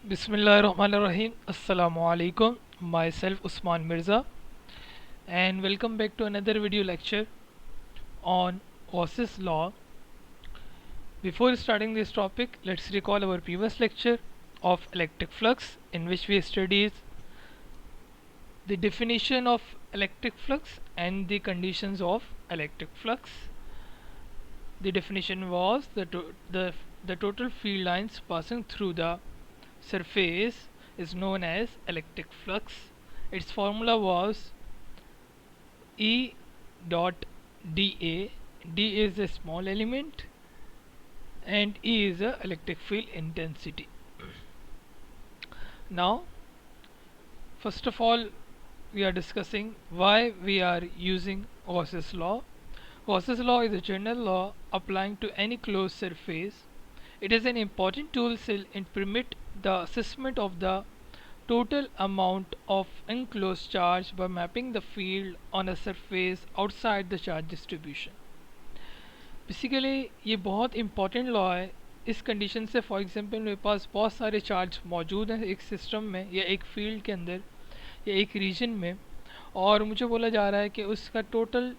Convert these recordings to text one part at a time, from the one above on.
Bismillahirrahmanirrahim. Assalamu alaikum. Myself Usman Mirza and welcome back to another video lecture on Gauss's law. Before starting this topic, let's recall our previous lecture of electric flux in which we studied the definition of electric flux and the conditions of electric flux. The definition was the total field lines passing through the surface is known as electric flux. Its formula was E dot dA. D is a small element and E is a electric field intensity. Now, first of all, we are discussing why we are using Gauss's law. Gauss's law is a general law applying to any closed surface. It is an important tool in permit the assessment of the total amount of enclosed charge by mapping the field on a surface outside the charge distribution. Basically ये बहुत important law है इस condition से। For example मेरे पास बहुत सारे charge मौजूद हैं एक सिस्टम में या एक फील्ड के अंदर या एक रीजन में, और मुझे बोला जा रहा है कि उसका टोटल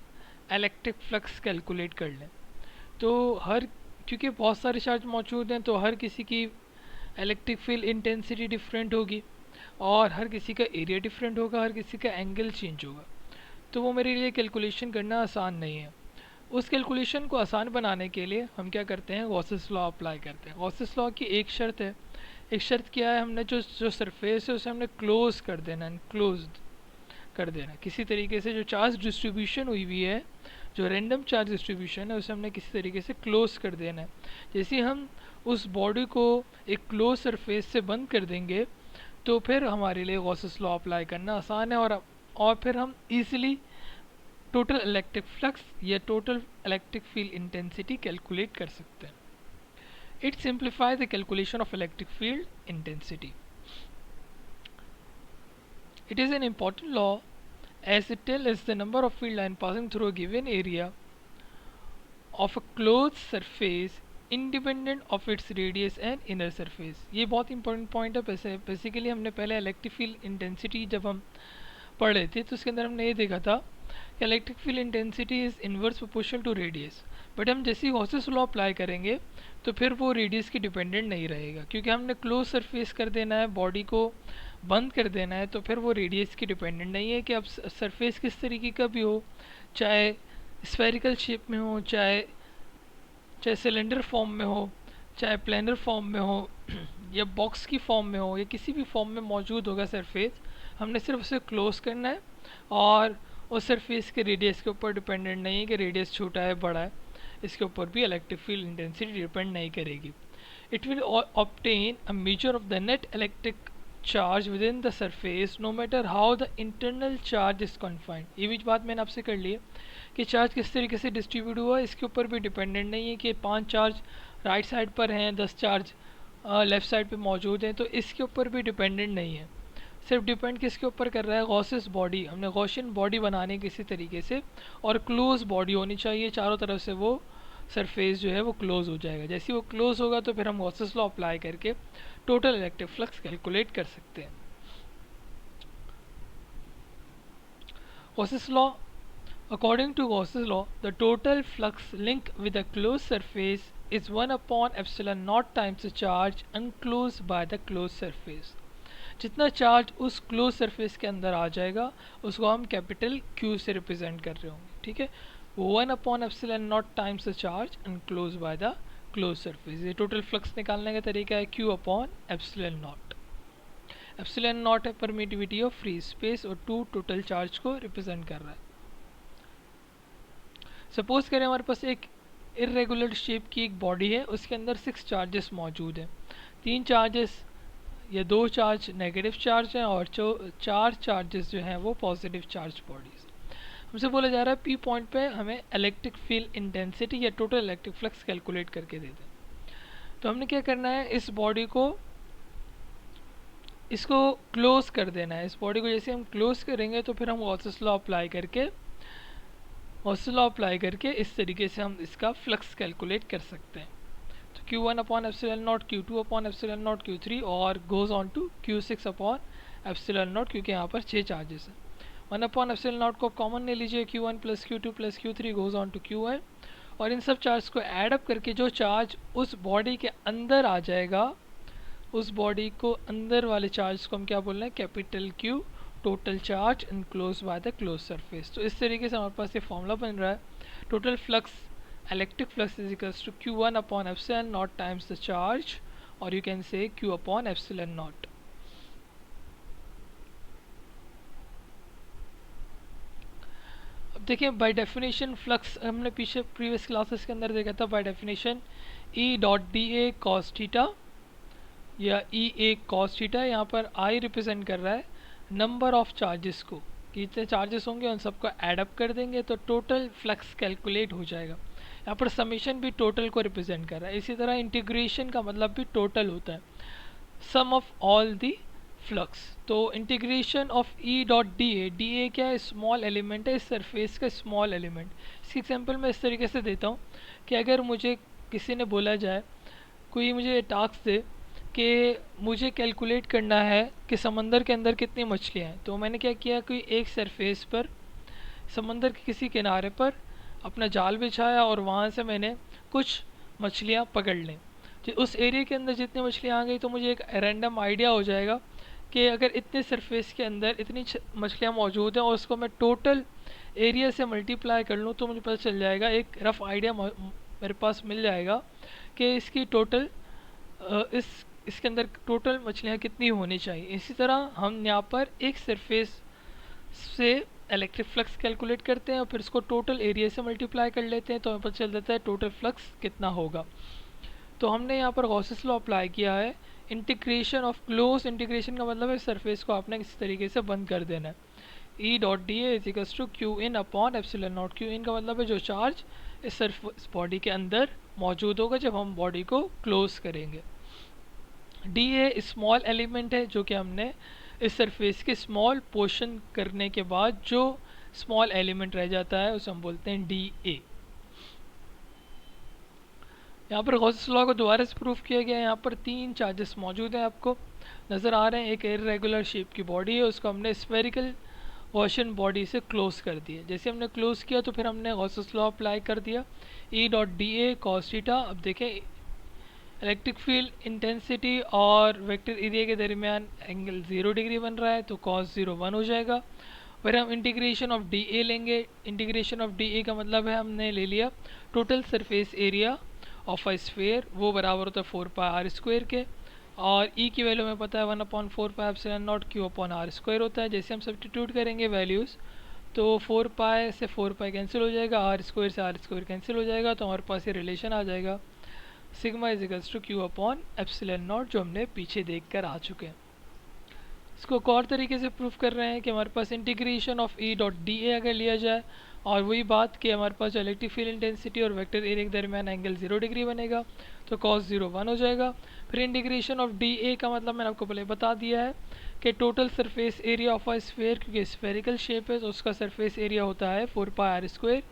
इलेक्ट्रिक फ्लक्स कैलकुलेट कर लें। तो क्योंकि बहुत सारे चार्ज मौजूद हैं तो हर किसी की इलेक्ट्रिक फील्ड इंटेंसिटी डिफरेंट होगी और हर किसी का एरिया डिफरेंट होगा, हर किसी का एंगल चेंज होगा। तो वो मेरे लिए कैलकुलेशन करना आसान नहीं है। उस कैलकुलेशन को आसान बनाने के लिए हम क्या करते हैं, गॉसेस लॉ अप्लाई करते हैं। गॉसेस लॉ की एक शर्त है। एक शर्त क्या है, हमने जो सरफेस है उसे हमने क्लोज कर देना, क्लोज्ड कर देना। किसी तरीके से जो चार्ज डिस्ट्रीब्यूशन हुई है, जो रैंडम चार्ज डिस्ट्रीब्यूशन है, उसे हमने किसी तरीके से क्लोज कर देना है। जैसे हम उस बॉडी को एक क्लोज सरफेस से बंद कर देंगे तो फिर हमारे लिए गॉसेस लॉ अप्लाई करना आसान है और फिर हम इजीली टोटल इलेक्ट्रिक फ्लक्स या total electric field intensity calculate कर सकते हैं। It simplify the calculation of electric field intensity. It is an important law as it tells the number of field lines passing through a given area of a closed surface independent of its radius and inner surface. ये बहुत important point है। Basically हमने पहले electric field intensity जब हम पढ़ रहे थे तो उसके अंदर हमने ये देखा था कि electric field intensity is inverse proportional to radius. But हम जैसे ही गॉसेस लॉ अप्लाई करेंगे तो फिर वो रेडियस की डिपेंडेंट नहीं रहेगा, क्योंकि हमने क्लोज सरफेस कर देना है, बॉडी को बंद कर देना है। तो फिर वो रेडियस की डिपेंडेंट नहीं है कि अब सरफेस किस तरीके का भी हो, चाहे स्फेरिकल शेप में हो, चाहे सिलेंडर फॉर्म में हो, चाहे प्लेनर फॉर्म में हो या बॉक्स की फॉर्म में हो, या किसी भी फॉर्म में मौजूद होगा सरफेस। हमने सिर्फ उसे क्लोज करना है और उस सरफेस के रेडियस के ऊपर डिपेंडेंट नहीं है कि रेडियस छोटा है बड़ा है, इसके ऊपर भी इलेक्ट्रिक फील्ड इंटेंसिटी डिपेंड नहीं करेगी। It will obtain a measure of the net electric charge within the surface no matter how the internal charge is confined. ये भी बात मैंने आपसे कर ली है कि चार्ज किस तरीके से डिस्ट्रीब्यूट हुआ है, इसके ऊपर भी डिपेंडेंट नहीं है कि 5 चार्ज राइट साइड पर हैं, 10 चार्ज लेफ़्ट साइड पे मौजूद हैं, तो इसके ऊपर भी डिपेंडेंट नहीं है। सिर्फ डिपेंड किसके ऊपर कर रहा है, गॉसेस बॉडी। हमने गॉसियन बॉडी बनाने किसी तरीके से, और क्लोज बॉडी होनी चाहिए, चारों तरफ से वो सरफेस जो है वो क्लोज हो जाएगा। जैसे वो क्लोज होगा तो फिर हम गॉसेस लॉ अप्लाई करके टोटल इलेक्ट्रिक फ्लक्स कैलकुलेट कर सकते हैं। Gauss's law, according to Gauss's law, the total flux link with a closed surface is 1 upon epsilon naught times the charge enclosed by the closed surface. जितना charge उस close surface के अंदर आ जाएगा उसको हम कैपिटल Q से represent कर रहे होंगे, ठीक है। 1 upon epsilon naught times the charge enclose by the close surface. ये टोटल फ्लक्स निकालने का तरीका है Q upon epsilon not. Epsilon not है परमिटिविटी ऑफ फ्री स्पेस और 2 टोटल चार्ज को रिप्रेजेंट कर रहा है। सपोज करें हमारे पास एक इरेगुलर शेप की एक बॉडी है, उसके अंदर 6 चार्जेस मौजूद हैं। 3 चार्जेस या 2 चार्ज नेगेटिव चार्ज हैं और 4 चार्जेस जो हैं वो पॉजिटिव चार्ज बॉडीज। हमसे बोला जा रहा है पी पॉइंट पे हमें इलेक्ट्रिक फील्ड इंटेंसिटी या टोटल इलेक्ट्रिक फ्लक्स कैलकुलेट करके दे दें। तो हमने क्या करना है, इस बॉडी को इसको क्लोज कर देना है। इस बॉडी को जैसे हम क्लोज करेंगे तो फिर हम गॉसेस लॉ अप्लाई करके इस तरीके से हम इसका फ्लक्स कैलकुलेट कर सकते हैं। तो Q1 upon epsilon naught, Q2 upon epsilon naught, Q3 और goes on to Q6 upon epsilon naught, क्योंकि यहाँ पर 6 चार्जेस हैं। 1 अपॉन एप्सिलॉन नॉट को कॉमन ले लीजिए, Q1 plus Q2 plus Q3 goes on to Qn, और इन सब चार्ज को ऐड अप करके जो चार्ज उस बॉडी के अंदर आ जाएगा, उस बॉडी को अंदर वाले चार्ज को हम क्या बोल रहे हैं, capital Q, total charge enclose by the close surface. तो इस तरीके से हमारे पास ये फॉर्मूला बन रहा है, total flux, electric flux is equals to Q1 upon epsilon naught times the charge, और you can say Q upon epsilon naught. अब देखिए बाय डेफिनेशन फ्लक्स हमने पीछे प्रीवियस क्लासेस के अंदर देखा था, by definition E dot D A cos theta या ई ए कॉस थीटा, यहाँ पर आई रिप्रेजेंट कर रहा है नंबर ऑफ चार्जेस को, कि जितने चार्जेस होंगे उन सबको ऐड अप कर देंगे तो टोटल फ्लक्स कैलकुलेट हो जाएगा। यहाँ पर समीशन भी टोटल को रिप्रेजेंट कर रहा है। इसी तरह इंटीग्रेशन का मतलब भी टोटल होता है, सम ऑफ ऑल दी फ्लक्स। तो integration of E dot D ए क्या है, स्मॉल एलिमेंट है इस सरफेस का, स्मॉल एलिमेंट। इसकी एग्जांपल मैं इस तरीके से देता हूँ कि अगर मुझे किसी ने बोला जाए, कोई मुझे टास्क दे कि मुझे कैलकुलेट करना है कि समंदर के अंदर कितनी मछलियाँ हैं, तो मैंने क्या किया, कोई एक सरफेस पर समंदर के किसी किनारे पर अपना जाल बिछाया और वहाँ से मैंने कुछ मछलियाँ पकड़ लें। तो उस एरिया के अंदर जितनी मछलियाँ आ गई तो मुझे एक रैंडम आइडिया हो जाएगा कि अगर इतने सरफेस के अंदर इतनी मछलियाँ मौजूद हैं और उसको मैं टोटल एरिया से मल्टीप्लाई कर लूँ तो मुझे पता चल जाएगा, एक रफ़ आइडिया मेरे पास मिल जाएगा कि इसकी टोटल इसके अंदर टोटल मछलियाँ कितनी होनी चाहिए। इसी तरह हम यहाँ पर एक सरफेस से इलेक्ट्रिक फ्लक्स कैलकुलेट करते हैं और फिर इसको टोटल एरिया से मल्टीप्लाई कर लेते हैं तो हमें पता चल जाता है टोटल फ्लक्स कितना होगा। तो हमने यहाँ पर गॉसेस लॉ अप्लाई किया है। इंटीग्रेशन ऑफ क्लोज, इंटीग्रेशन का मतलब है सरफेस को आपने इस तरीके से बंद कर देना है। E dot D A is equals to Q in upon epsilon naught. Q in का मतलब है जो चार्ज इस बॉडी के अंदर मौजूद होगा जब हम बॉडी को क्लोज करेंगे। डी ए स्मॉल एलिमेंट है जो कि हमने इस सरफेस के स्मॉल पोर्शन करने के बाद जो स्मॉल एलिमेंट रह जाता है उसे हम बोलते हैं डी ए। यहाँ पर गॉसेस लॉ को दोबारा से प्रूफ किया गया है। यहाँ पर 3 चार्जेस मौजूद हैं, आपको नज़र आ रहे हैं। एक इर्रेगुलर शेप की बॉडी है, उसको हमने स्फेरिकल वर्शन बॉडी से क्लोज कर दिया। जैसे हमने क्लोज किया तो फिर हमने गॉसेस लॉ अप्लाई कर दिया, ई डॉट डी ए कॉस थीटा। अब देखें इलेक्ट्रिक फील्ड इंटेंसिटी और वेक्टर एरिया के दरमियान एंगल 0 डिग्री बन रहा है तो cos 0 1 हो जाएगा। फिर हम इंटीग्रेशन ऑफ डी ए लेंगे। इंटीग्रेशन ऑफ डी ए का मतलब है हमने ले लिया total surface area of a sphere, वो बराबर होता है 4 पाई आर स्क्वायर के, और ई की वैल्यू हमें पता है 1/4 pi epsilon naught Q upon R square होता है। जैसे हम सब्स्टिट्यूट करेंगे वैल्यूज़ तो 4 पाई से 4 पाई कैंसिल हो जाएगा, आर स्क्वायर से आर स्क्वायर कैंसिल हो जाएगा, तो हमारे पास ये रिलेशन आ जाएगा sigma is equals to Q upon epsilon naught, जो हमने पीछे देख कर आ चुके हैं। इसको एक और तरीके से प्रूफ कर रहे हैं कि हमारे पास integration of E dot D A अगर लिया जाए और वही बात कि हमारे पास इलेक्ट्रिक फील्ड इंटेंसिटी और वेक्टर एरिया के दरमियान एंगल 0 डिग्री बनेगा तो cos 0 1 हो जाएगा। फिर इंटीग्रेशन ऑफ डी ए का मतलब मैंने आपको पहले बता दिया है कि total surface area of a sphere, क्योंकि स्फेरिकल शेप है तो उसका सरफेस एरिया होता है 4 pi R square.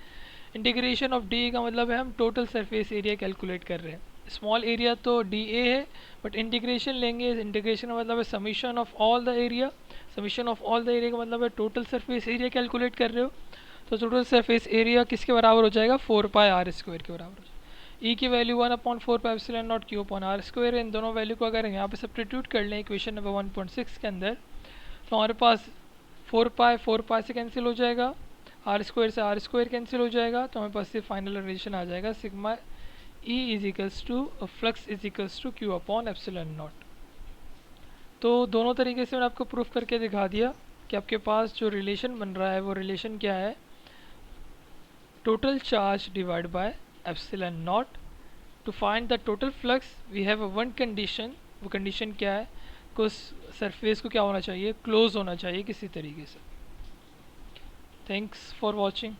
Integration of D A का मतलब है हम टोटल सरफेस एरिया कैलकुलेट कर रहे हैं। स्मॉल एरिया तो डी ए है, बट इंटीग्रेशन लेंगे, इंटीग्रेशन का मतलब है summation of all the area. Summation of all the area का मतलब है टोटल सरफेस एरिया कैलकुलेट कर रहे हो, तो टोटल सरफेस एरिया किसके बराबर हो जाएगा, 4 पाई आर स्क्वायर के बराबर हो जाएगा। ई की value 1/4 pi epsilon naught Q upon R square है। इन दोनों वैल्यू को अगर यहाँ पे सब्स्टिट्यूट कर लें इक्वेशन नंबर 1.6 के अंदर तो हमारे पास 4 पाई से कैंसिल हो जाएगा, आर स्क्वायर से आर स्क्वायर कैंसिल हो जाएगा, तो हमारे पास ये फाइनल रिलेशन आ जाएगा sigma E is equals to flux is equals to Q upon epsilon naught. तो दोनों तरीके से मैंने आपको प्रूफ करके दिखा दिया कि आपके पास जो रिलेशन बन रहा है वो रिलेशन क्या है, total charge divide by epsilon naught. To find the total flux we have one condition, वो कंडीशन क्या है, कुछ सरफेस को क्या होना चाहिए, क्लोज होना चाहिए किसी तरीके से। Thanks for watching.